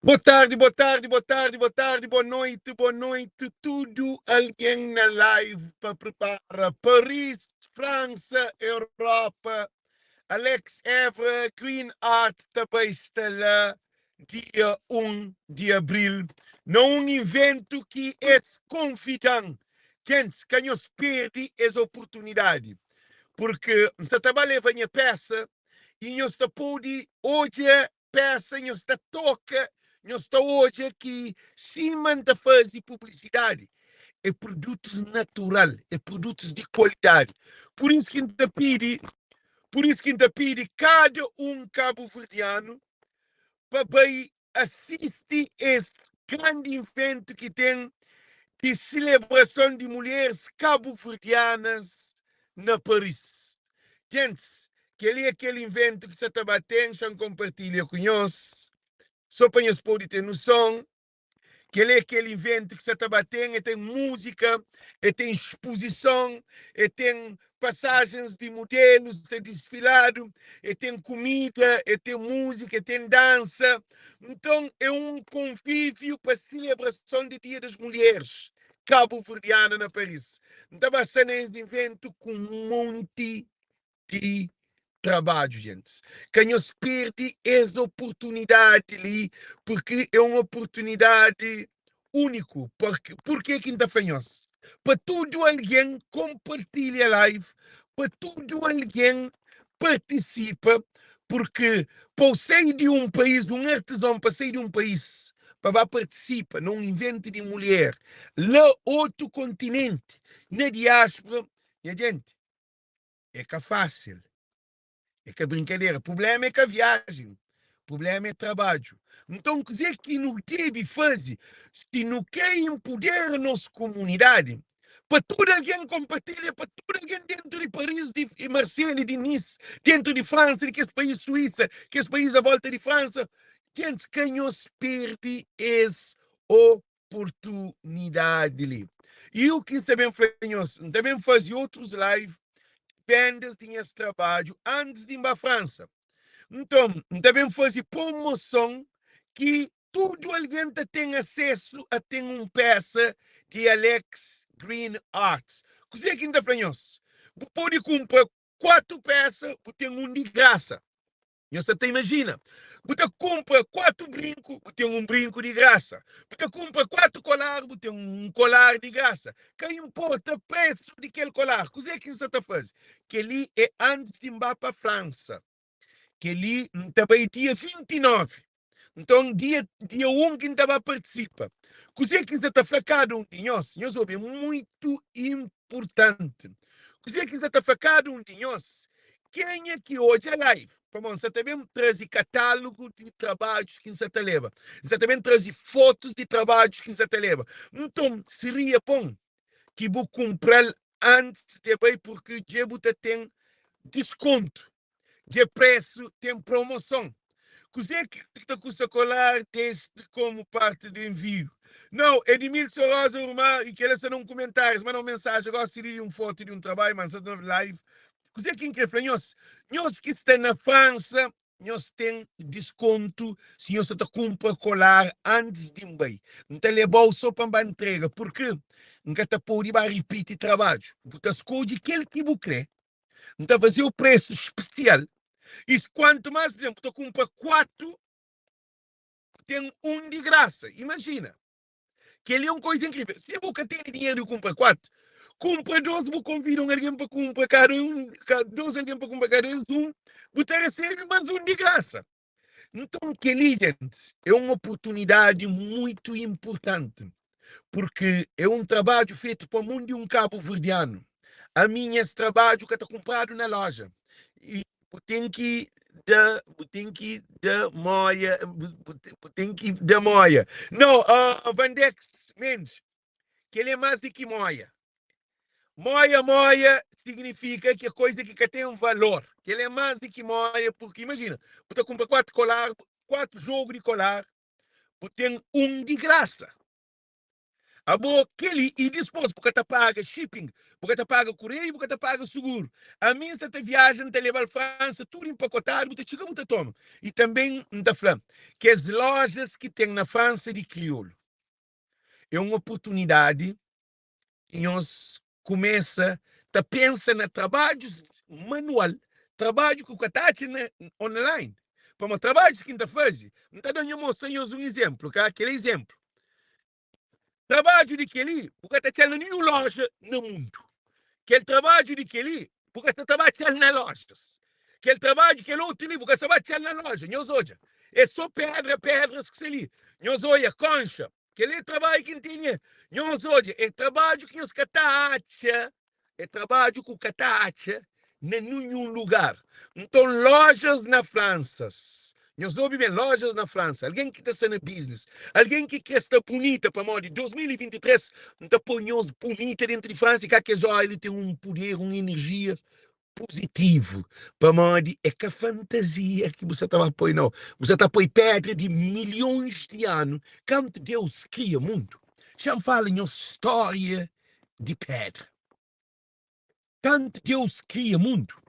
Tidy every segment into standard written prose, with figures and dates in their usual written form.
Boa tarde, boa tarde, boa tarde, boa tarde, boa noite, tudo alguém na live para preparar Paris, França, Europa, Alex Evra, Green Art também está lá, dia 1 de abril, num evento que é convidante. Gente, quem nos perde essa oportunidade, porque você trabalha a minha peça e nós pode hoje peça, nós toca, nós está hoje aqui cima de fazer publicidade. É produtos natural, é produtos de qualidade. Por isso que ainda pede, por isso que ainda pede cada cabo-verdiano para assistir esse grande evento que tem de celebração de mulheres cabo-verdianas na Paris. Gente, aquele evento que você está batendo, já compartilha com nós, só para nós poder ter noção, aquele evento que você está batendo, e tem música, e tem exposição, e tem passagens de modelos, de desfilado, e tem comida, e tem música, e tem dança. Então, é um convívio para a celebração do Dia das Mulheres cabo-verdiana na Paris. Então, vai ser esse evento com um monte de trabalho, gente. Quem nos perde essa oportunidade ali, porque é uma oportunidade única. Por que quinta-feira? Para tudo alguém compartilha a live, para tudo alguém participa, porque para sair de um país, um artesão para sair de um país, para participar num evento de mulher, lá outro continente, na diáspora, e a gente, é que é fácil. É que a brincadeira. O problema é que a viagem. O problema é trabalho. Então, quer dizer que não teve fase, se não quer empoderar a nossa comunidade, para todo alguém compartilha, para todo alguém dentro de Paris, de Marseille, de Nice, dentro de França, de que esse país Suíça, que esse país à volta de França, gente, quem nos perde essa oportunidade ali. E eu quis também fazer outros lives vendas tinha esse trabalho antes de ir para a França. Então, também fazer promoção que tudo alguém tem acesso a ter uma peça de Alex Green Arts. Você que ainda franhos, pode comprar 4 peças, tem um de graça. Você até imagina. Você compra 4 brincos, tem um brinco de graça. Você compra 4 colares, tem um colar de graça. Que importa o preço daquele colar? O que é que você está fazendo? Que ali é antes de ir para a França. Que ali também é dia 29. Então, dia 1 que estava participa. O que é que você está focado de nós? Nós é muito importante. O que é que você está focado de nós? Quem é que hoje é live? Você também traz catálogo de trabalhos que você te leva. Você também traz fotos de trabalhos que você te leva. Então, seria bom que vou comprar antes de ir, porque o tem desconto. De preço tem promoção. Cos'è que está custa colar desde como parte do envio? Não, Edmilson Rosa Urmar, e queira ser um comentário, manda uma mensagem, agora se de uma foto de um trabalho, mas não live. Cos'è que incrível? Nós que está na França, nós tem desconto se nós está compra colar antes de um bem. Então, é bom só para a entrega, porque nunca está pode repetir trabalho. Porque as coisas que ele que você quer, então fazer o preço especial. E quanto mais, por exemplo, tu compra 4, tem um de graça. Imagina. Que ele é uma coisa incrível. Se você tem dinheiro e compra 4, compra 12, você convida alguém para comprar cada um, 12 alguém para comprar cada um, você recebe mais um de graça. Então, que ali, gente, é uma oportunidade muito importante, porque é um trabalho feito para o mundo de um cabo-verdiano. A minha esse trabalho que está comprado na loja. E tem que da Moia, tem que da Moia. Não, Vandex Mendes, que ele é mais do que Moia. Moia significa que é coisa que tem um valor. Que ele é mais do que Moia, porque imagina, você compra 4 colar, 4 jogos de colar, você tem um de graça. Abo aquele e depois porque te paga shipping, porque te paga correio, porque te paga seguro. A mim se te viagem, te leva a França, tudo empacotado, te chega muito toma. E também da Flam, que as lojas que tem na França de crioulo é uma oportunidade que nós começa a pensar na trabalho manual, trabalho que o catate online. Para o trabalho que ainda faz, não está dando um exemplo, tá? Aquele exemplo. Trabalho de aquele, porque está tendo nenhuma loja no mundo. Aquele trabalho de aquele, porque você trabalha nas lojas. Aquele trabalho que ele utiliza, porque você vai na loja. Nós hoje, é só pedras que se ali. Nós hoje, concha. Aquele trabalho que tinha. Nós hoje, é trabalho que os catacha. É trabalho que o catacha em nenhum lugar. Então, lojas na França. Nós ouvimos lojas na França. Alguém que está sendo business. Alguém que quer estar bonita para modo de 2023. Então, põe nós bonita dentro de França e que já ele tem um poder, uma energia positivo para modo é que a fantasia que você estava a pôr, não. Você está a pôr pedra de milhões de anos. Quando Deus cria o mundo, já fala em uma história de pedra. Quando Deus cria o mundo,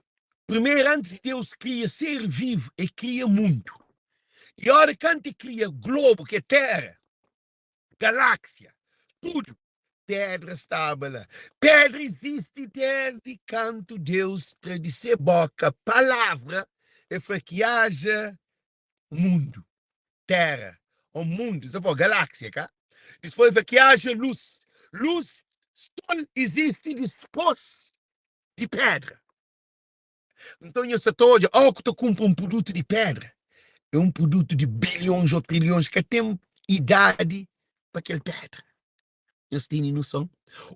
primeiro antes de Deus cria ser vivo, ele cria o mundo. E a hora que ele cria globo, que é terra, galáxia, tudo, pedra estava lá. Pedra existe desde quando Deus disse boca, palavra, e foi que haja mundo, terra, o mundo, isso foi galáxia, cá? Depois foi que haja luz. Luz só existe depois de pedra. Então, eu só estou olhando, que tu compra um produto de pedra, é um produto de bilhões ou trilhões que tem idade para aquele pedra. Vocês têm noção?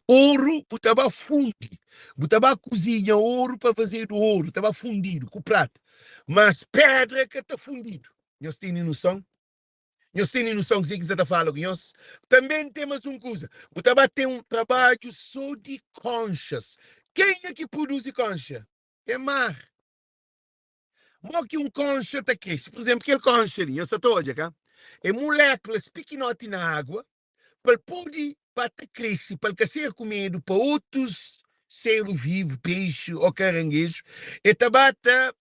Ouro, botava funde. Botava cozinha ouro para fazer do ouro. Estava fundido com prata. Mas pedra que está fundido. Vocês têm noção? Vocês têm noção que você está falando? Também temos uma coisa. Botava ter um trabalho só de conchas. Quem é que produz concha? É mar. Mas que um concha está aqui. Por exemplo, aquele concha ali, eu só estou olhando, cá. É moléculas pequenotas na água para poder para crescer, para que ser comido para outros seres vivos, peixe ou caranguejo, e tabata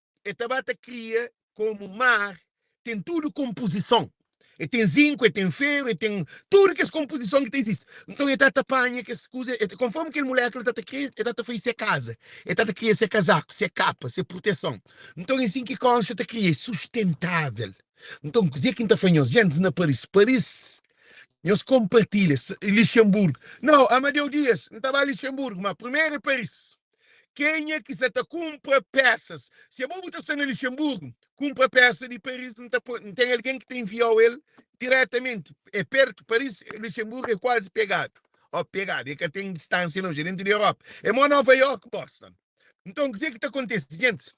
cria como mar, tem tudo composição. E tem zinco, e tem ferro, e tem tudo que as composições que existe. Então, ele está apanha que se usa, conforme aquele moleque está criando, ele está fazendo ser casa, ele está criando ser casaco, ser capa, ser proteção. Então, assim que consta, está criando sustentável. Então, dizer que está fazendo gente na Paris, eles compartilham. Luxemburgo. Não, Amadeu Dias, não estava em Luxemburgo, mas primeiro é Paris. Quem é que se compra peças? Se a boa está em Luxemburgo, compra peças de Paris, não tem alguém que te enviou ele diretamente. É perto de Paris, Luxemburgo é quase pegado. Ó, pegado, é que tem distância longe, dentro da Europa. É mais Nova York, Boston. Então, o que é que acontece, gente?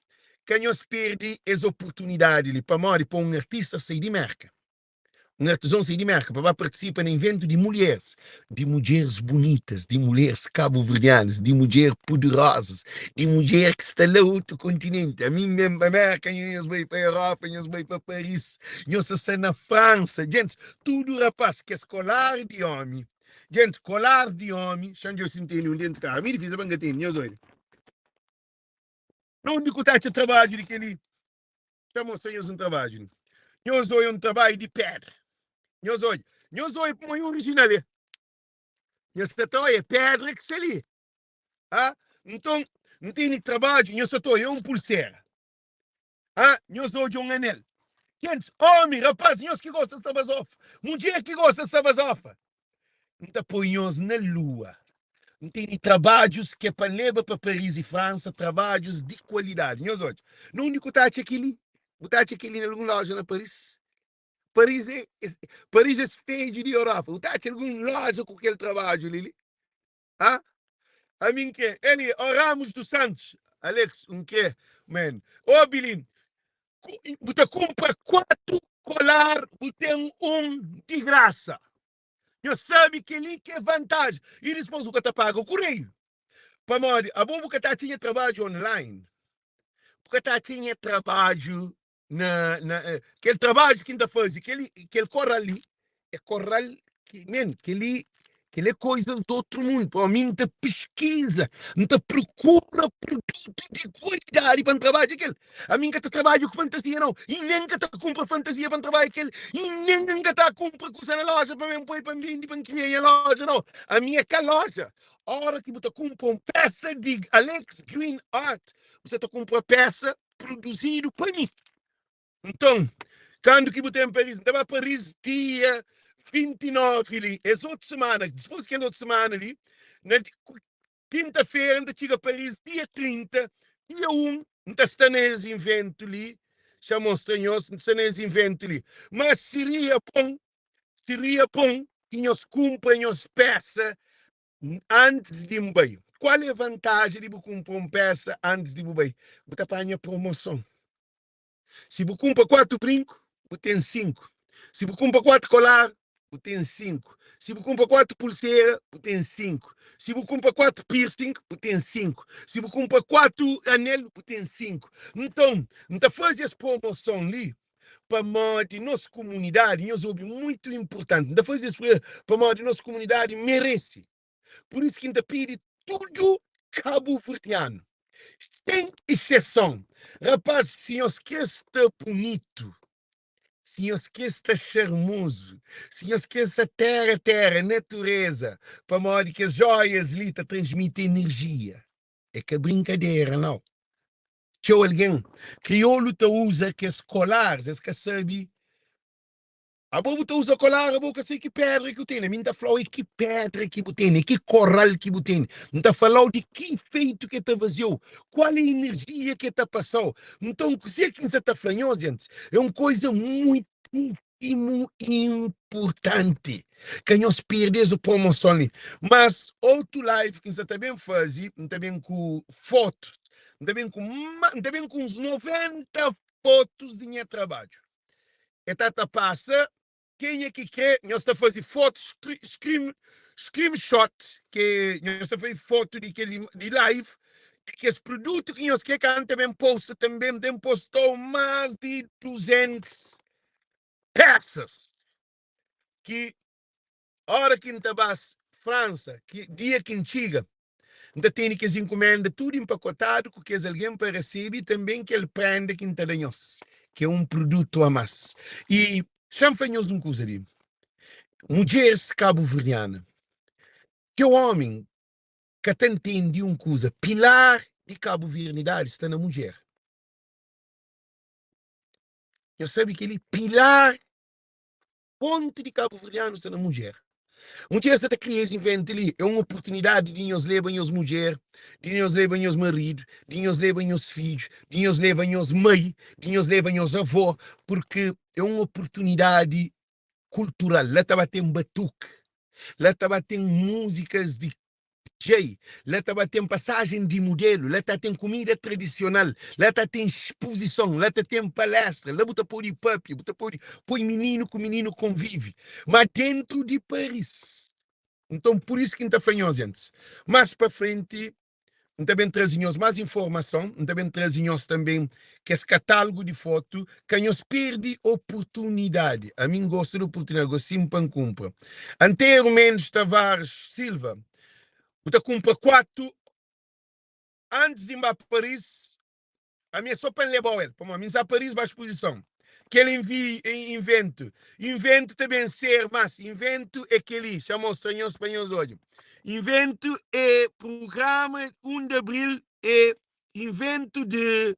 Quem nos perde as oportunidades para um artista sair de merca. Um artesão sair de merca para participar no evento de mulheres bonitas, de mulheres cabo-verdianas, de mulheres poderosas, de mulheres que estão lá no outro continente. A mim mesmo, a América, eu vou para a Europa, eu vou para Paris, eu sou na França. Gente, tudo rapaz que é colar de homem. Gente, colar de homem, deixa eu sentir um dentro do carro. Me difícil a bangatinha, eu sou ele. Não me contaste o trabalho daquele. Chamou-se um trabalho. Eu sou um trabalho de pedra. Nós olhamos para o original. Nós é pedra que se ali. Ah? Então, não tem trabalho, nós é um pulseira. Ah? Nós olhamos um anel. Gente, homem, rapaz, nós que gosta de sabazofa. Mulher que gosta de sabazofa. Então, põe-nos na lua. Não tem trabalhos que é para levar para Paris e França, trabalhos de qualidade. Nós olhamos. No único tacho aquele, o tacho aquele em alguma loja na Paris. Paris é stage de Europa. O tacho alguma loja com aquele trabalho ali. Ah? A mim que ele, o Ramos dos Santos, Alex, que, man, ô Bilin, você compra 4 colar, você tem de graça. Eu sabe que ali que é vantagem. E depois o que paga o correio. Para morrer, a bom que tinha trabalho online. Porque tinha trabalho aquele trabalho que ainda faz, aquele corral ali, é corral que Aquilo é coisa do outro mundo. Para mim, muita pesquisa, muita procura produto de qualidade para trabalhar aquele. A mim que trabalho com fantasia, não. E nem que compra fantasia para trabalhar aquele. E nem que compra coisa na loja para mim, para vender, para criar a loja, não. A minha é que a loja. A hora que você compra uma peça de Alex Green Art, você compra uma peça produzida para mim. Então, quando que você em Paris? Estava em Paris dia 29 ali. Essa outra semana, depois que é outra semana ali, na quinta-feira, ainda chega a Paris dia 30, dia 1, não está nesse invento ali, chamou-se Tanhos, não está nesse invento ali. Mas seria bom que nós cumprem as peças antes de ir bem. Qual é a vantagem de comprar uma peça antes de ir bem? Você apanha promoção. Se você compra 4 brincos, você tem 5. Se você compra 4 colar, você tem 5. Se você compra 4 pulseiras, você tem 5. Se você compra 4 piercing, você tem 5. Se você compra 4 anéis, você tem 5. Então, não faz essa promoção ali para a nossa comunidade, nós ouvimos muito importante. Não faz isso para a nossa comunidade merece. Por isso que a gente pede tudo cabo-verdiano. Sem exceção. Rapaz, se nós quer estar bonito, se nós quer estar charmoso, se nós quer essa terra, natureza, para modo que as joias ali transmitem energia. É que é brincadeira, não. Tinha alguém, crioulo usa que as colares, as que sabe. A boca usa colar, a boca sei que pedra que tem. A mim está falando que pedra que tem, que coral que tem. Não está falando de que efeito que está vazio, qual é a energia que está passando. Então, se é que você está falando, gente, é uma coisa muitíssimo importante que nós perdemos a promoção ali. Mas outro live que você também faz, também com fotos, também com uns 90 fotos de meu trabalho. E tata passa, quem é que quer, nós estamos a fazer fotos, screenshot, que nós estamos a fazer foto de live, que esse produto que nós queremos também posta, também postou mais de 200 peças, que hora que está a França, que dia que chega, ainda tem que se encomenda tudo empacotado, que alguém para receber, também que ele prende que está nós, que é um produto a mais. E chama-nos uma coisa ali. Mulheres cabo-verdianas, que o homem que entende uma coisa, pilar de cabo-verdianidade está na mulher. Eu sabe que ele pilar, ponto de cabo-verdiano está na mulher. Mulher está a criar esse invento ali, é uma oportunidade de nos levar as mulheres, de nos levar os maridos, de nos levar os filhos, de nos levar os mães, de nos levar os avós, porque é uma oportunidade cultural. Lá estava tem batuque, lá estava tem músicas de DJ, lá tem passagem de modelo, lá tem comida tradicional, lá tem exposição, lá tem palestra, lá bota pôr de papi, bota pôr menino com menino convive, mas dentro de Paris. Então, por isso que a gente faz, gente. Mais para frente, também trazemos mais informação, também trazemos também que esse catálogo de foto, que nós perde oportunidade. A mim gosto de oportunidade, gosto sempre de comprar. Anteriormente, Tavares Silva, você compra 4 antes de ir para Paris. A minha só para levar ele. Para mim, a Paris para a exposição. Que ele envia em invento. Invento também ser, mas invento é que ele chamou-se em espanhol hoje. Invento é programa 1 de abril, é invento de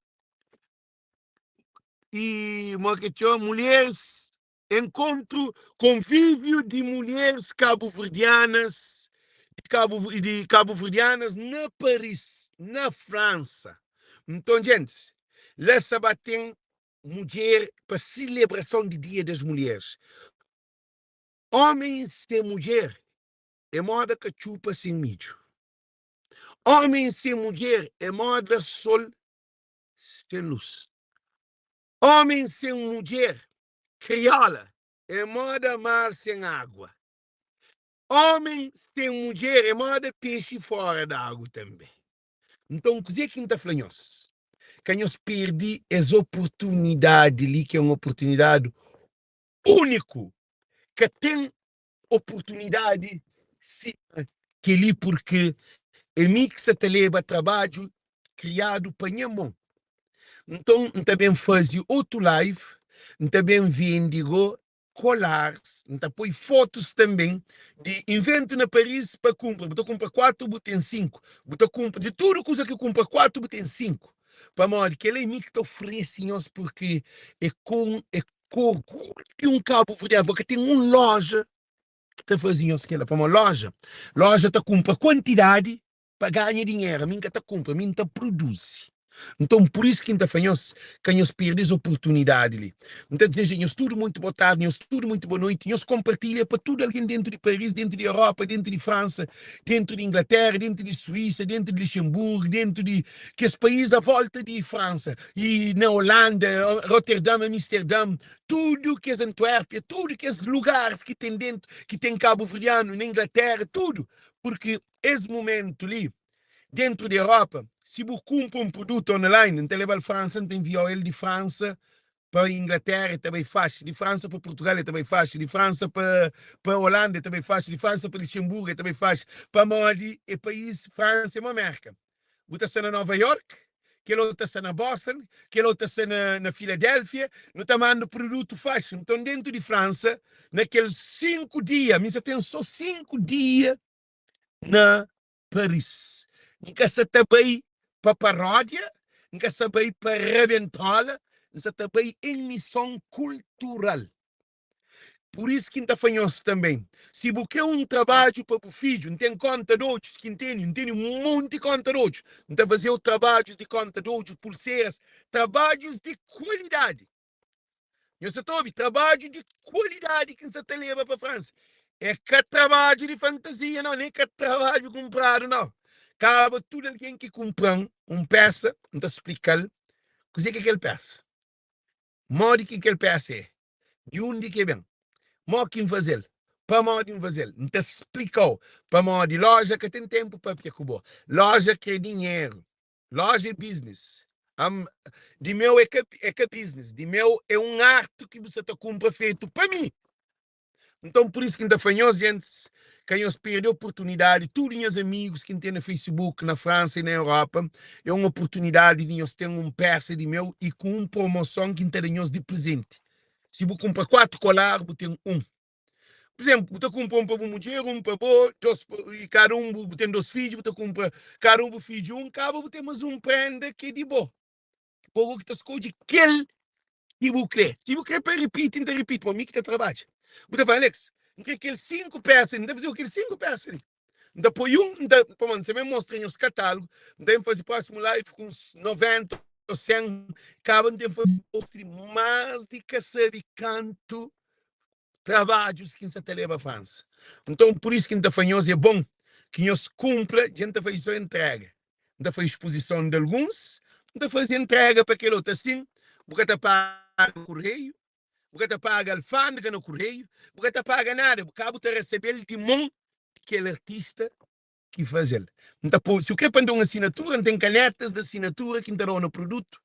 mulheres, encontro, convívio de mulheres cabo-verdianas de cabo-verdianas na Paris, na França. Então, gente, lá tem mulher para celebração de Dia das Mulheres. Homem sem mulher é moda que chupa sem mídio. Homem sem mulher é moda sol sem luz. Homem sem mulher, crioula, é moda mar sem água. Homem sem mulher é moda peixe fora da água também. Então, o que é que está falando? Que nós perdemos essa oportunidade ali, que é uma oportunidade única, que tem oportunidade sim, que ali porque é mim que se teleba trabalho criado para minha mão. Então, também fazia outro live, também vendigo colares, então põe fotos também de invento na Paris para comprar. Você compra quatro, botem cinco. Você compra de tudo coisa que compra quatro, botem cinco. Para modo que ele é mim que te oferece, porque é com um cabo variável, porque tem uma loja que te fazia aquilo, para uma loja. Loja te compra quantidade para ganhar dinheiro. A mim que te compra, a mim te produz. Então, por isso que ainda fanhos, canhos perdes oportunidade ali. Então, desejamos tudo muito boa tarde, nós tudo muito boa noite, nós compartilha para tudo alguém dentro de Paris, dentro de Europa, dentro de França, dentro de Inglaterra, dentro de Suíça, dentro de Luxemburgo, dentro de que os países à volta de França, e na Holanda, Rotterdam, Amsterdã, tudo que é Antuérpia, tudo que é lugares que tem dentro, que tem Cabo Verdeano, na Inglaterra, tudo. Porque esse momento ali, dentro da Europa, se você compra um produto online, então leva a França, então envia ele de França para a Inglaterra também faz, de França para Portugal também faz, de França para a Holanda também faz, de França para Luxemburgo também faz, para Modi e país França e uma América. Você está na Nova York, que outro está na Boston, que outro está na Filadélfia, no tamanho do produto faz. Então, dentro de França, naqueles 5 dias, mas tem só 5 dias na Paris. Nunca se também para paródia, nunca se também para rebentola, nunca também em missão cultural. Por isso que fanhoso também. Se você um trabalho para o filho, não tem conta de outros, que tem um monte de conta de outros, não fazer o trabalho de conta de outros, pulseiras, trabalhos de qualidade. Eu só estou trabalho de qualidade que você te leva para a França. É que trabalho de fantasia, não, nem que trabalho comprado, não. Cabe tudo alguém que compra peça, não te explicar o que é aquele peça. Modo que aquele peça é. De onde que vem. Modo que fazer. Para modo fazer. Não te explicou. Para modo de loja que tem tempo para piacubo. Loja que é dinheiro. Loja é business. De meu é que business. De meu é um arte que você compra feito para mim. Então, por isso que ainda fanhos, gente, quem os perde a oportunidade, todos os amigos que têm no Facebook, na França e na Europa, é uma oportunidade de nós ter um peça de meu e com uma promoção que teremos de presente. Se você compra 4 colares, você tem um. Por exemplo, você compra um para uma mulher, um para dois, e cada um tem 2 filhos, você compra cada um filho um, acaba você tem mais um prenda que é de boa. Por que você escolhe aquele que você quer. Se você quer para repetir, então repite, para mim que trabalha. Você fala, Alex, aqueles 5 peças, não deve ser aqueles 5 peças. Depois você me mostra os catálogos, daí fazer próximo live com uns 90 ou 100, acabam de fazer mais de caçar e canto trabalhos que se leva a França. Então, por isso que a fanhosa é bom que nós cumpra, a gente faz só entrega. A gente faz exposição de alguns, a gente faz entrega para aquele outro assim, porque está paga o correio, porque está paga a alfândega no correio, porque está paga nada, porque acaba de receber de mão aquele artista que faz ele. Então, se o que é para uma assinatura, tem canetas de assinatura que entrou no produto,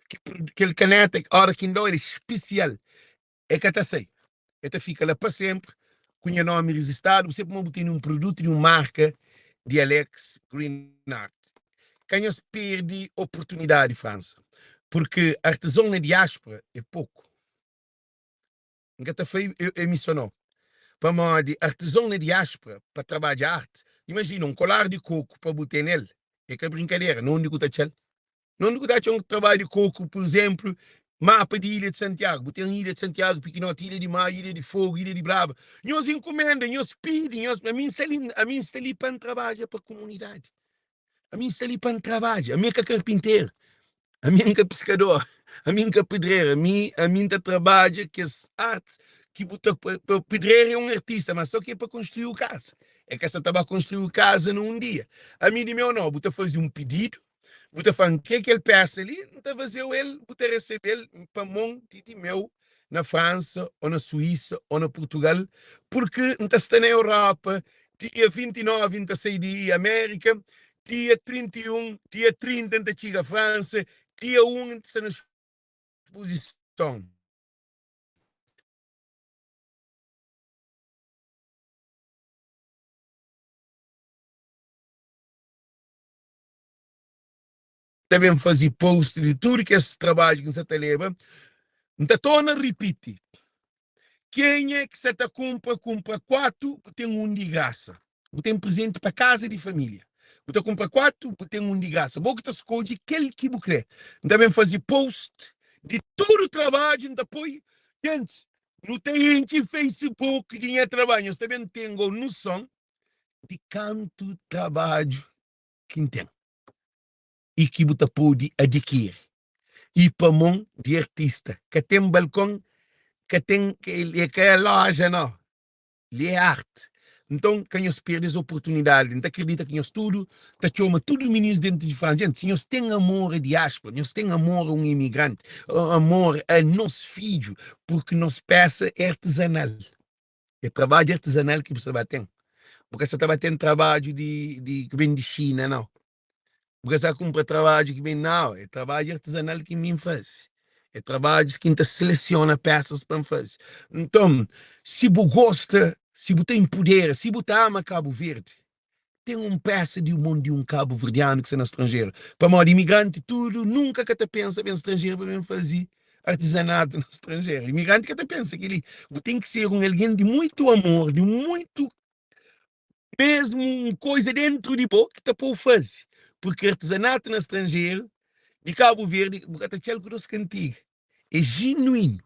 que aquele caneta, a hora que ainda é especial, é que até sei. Até fica lá para sempre, com o nome registrado, você pode ter um produto de uma marca de Alex Green Art. Quem se perde oportunidade, França, porque artesão na diáspora é pouco. Nunca foi emissionou. Para modo de artesão na diáspora, para trabalhar arte, imagina um colar de coco para botar nele. É que é brincadeira, não digo tachel. Não digo tachel um trabalho de coco, por exemplo, mapa de Ilha de Santiago. Botei Ilha de Santiago, pequenote, Ilha de Mar, Ilha de Fogo, Ilha de Brava. Nós encomendam, nós pedem, a mim está ali para trabalhar para a comunidade. A mim está ali para trabalhar. A minha que é carpinteiro. A minha que é pescador. A minha que é pedreiro. A minha que trabalha que as artes que o pedreiro é um artista, mas só que é para construir o casa. É que essa estava a construir casa num dia. A mim de meu não, você fazer um pedido, você faz o que ele peça ali, você fazer ele, você receber ele para monte de meu na França, ou na Suíça, ou na Portugal, porque não está na Europa, dia 29, 26 de América, dia 31, dia 30 ainda chega a França, dia 1 está na exposição. também fazer post de tudo que esse trabalho que você leva. Então, torna repite. Quem é que você compra quatro, tem um de graça. Tem presente para casa de família. Você compra quatro, tem um de graça. Você está escolhendo aquele que você quer. Também fazer post de todo o trabalho. Depois, gente, não tem gente Facebook que trabalho. Você também tem noção de quanto trabalho que tem. E que você pode adquirir. E para mão de artista, que tem um balcão, que é loja, não. Ele é arte. Então, quem os perde essa oportunidade, não acredita que nós tudo, tá chama tudo ministro dentro de França. Gente, se nós tem amor a diáspora, nós tem amor a um imigrante, amor a nosso filho, porque nós peça é artesanal. É trabalho artesanal que você vai ter. Porque você está tendo trabalho que vem de China, não. Porque você compra trabalho que vem, não. É trabalho artesanal que ninguém faz. É trabalho que ainda seleciona peças para fazer. Então, se você gosta, se você tem poder, se você ama Cabo Verde, tem uma peça de um mundo de um cabo verdeano que está no estrangeiro. Para modo imigrante, tudo, nunca que te pensa em estrangeiro para fazer artesanato no estrangeiro. Imigrante que te pensa que ele tem que ser alguém de muito amor, de muito mesmo coisa dentro de boca que te pode fazer. Porque artesanato no estrangeiro, de Cabo Verde, bocata tchel que nós cantiga. É genuíno.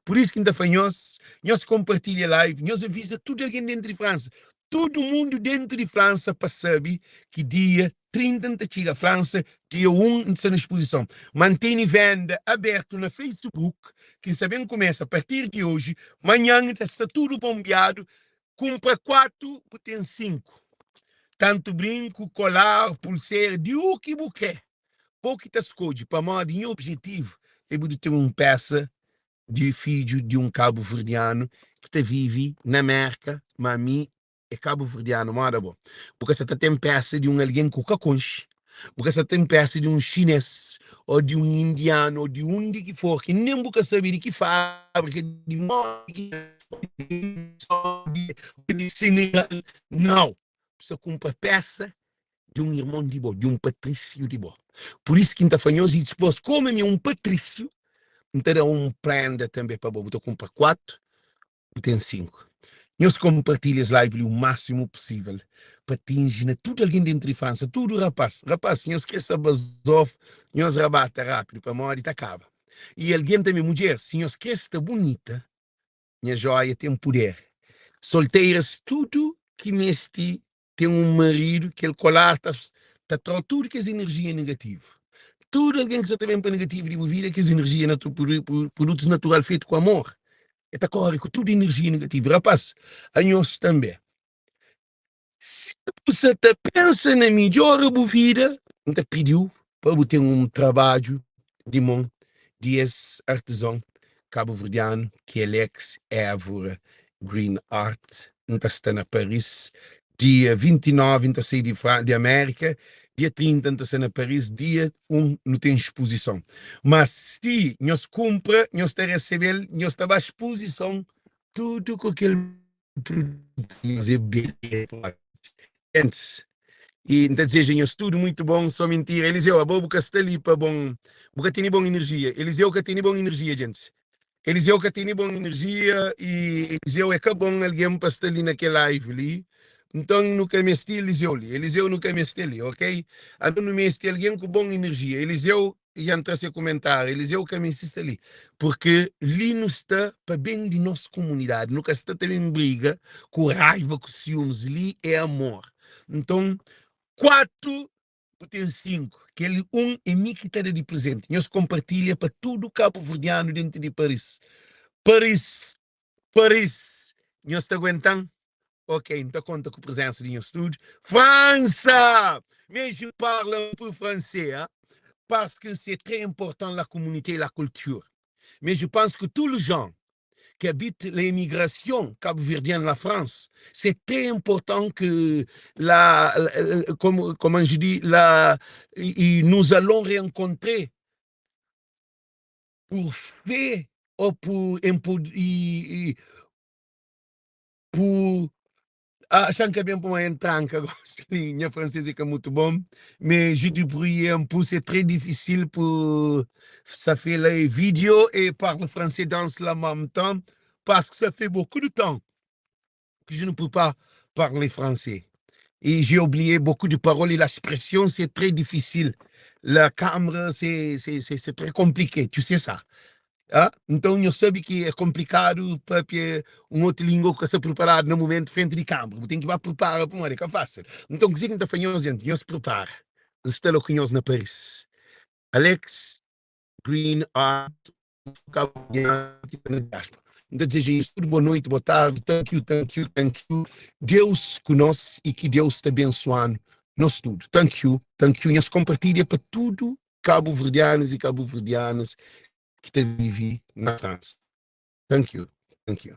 Por isso que ainda foi nós compartilha live, nós avisa tudo alguém dentro de França. Todo mundo dentro de França para saber que dia 30 de chega a França, dia 1 está na exposição. Mantém venda aberto no Facebook, que sabem começa a partir de hoje. Amanhã está tudo bombeado. Compra 4, tem 5. Tanto brinco, colar, pulseira, de o que você quer. Pouco te escolhe, para modo em objetivo, é de ter uma peça de filho de um cabo-verdiano que te vive na América, mas a mim é cabo-verdiano, moda bom. Porque você tem peça de um alguém com caconche, porque você tem peça de um chinês, ou de um indiano, ou de onde que for, que nem boca saber de que fábrica, de Senegal. Não. Você compra peça de um irmão de Bo, de um patrício de Bo. Por isso que ainda fanhoso e depois, como é um patrício, então é um prenda também para Bo. Então compra 4, tem 5. Nós compartilhamos live o máximo possível para atingir tudo alguém dentro de França, tudo rapaz. Rapaz, nós queremos saber, nós rabata rápido para a morte e acaba. E alguém também, mulher, se nós queremos bonita, minha joia tem poder. Solteiras, tudo que neste tem um marido que ele colar tá tudo que é energia negativa. Tudo alguém que já tem para negativo de vida que é energia produtos natural feito com amor. É tá corre com tudo energia negativa. Rapaz, a nós também. Se você tá pensa na melhor vida, então pediu para ter um trabalho de mão de esse artesão cabo-verdiano que é Alex Évora Green Art, está na Paris, dia 29 está sair de América, dia 30 está na Paris, dia 1 não tem exposição. Mas se nós compra, nós está recebendo, nós está à exposição, tudo com aquele produto antes. E então desejam tudo muito bom, só mentira. Eliseu, a bobo que está ali para bom, porque tem boa energia. Eliseu que tem boa energia, gente. Eliseu que tem boa energia e Eliseu é que bom alguém para estar ali naquela live ali. Então nunca me estilo Eliseu ali. Eliseu nunca me estilo, ok? A não me estilo alguém com boa energia. Eliseu e entrar a comentar. Eliseu que me insiste ali. Porque ali não está para bem de nossa comunidade. Nunca está também briga, com raiva, com ciúmes. Ali é amor. Então, 4, tem 5. Aquele é miquetada de presente. Nós compartilha para tudo o Cabo Verdeano dentro de Paris. Paris, Paris. Nós está aguentando? Ok, então conta com a presença de nosso estúdio. França! Mais je parle un peu français, hein, parce que c'est très important la communauté et la culture. Mais je pense que tous les gens qui habitent l'immigration cabo-verdienne la France, c'est très important que comment je dis, nous allons rencontrer pour faire ou pour Acham que é bem pour entrar en ligne française est muito bom, mais je débrouille un peu, c'est très difficile pour ça fait les vidéos et parle français dans le même temps parce que ça fait beaucoup de temps que je ne peux pas parler français. Et j'ai oublié beaucoup de paroles et l'expression, c'est très difficile. La caméra, c'est très compliqué, tu sais ça. Então, eu sei que é complicado porque outra língua que se preparar no momento frente de câmara. Tem que preparar para uma hora que é fácil. Então, o que significa que gente, se prepara. Estela com nós na Paris. Alex Green Art, então, desejo isso. Tudo boa noite, boa tarde. Thank you, thank you, thank you. Deus conosco e que Deus te abençoe nós tudo. Thank you, thank you. E nós compartilha para tudo cabo-verdianos e cabo-verdianas que te vive na França. Thank you. Thank you.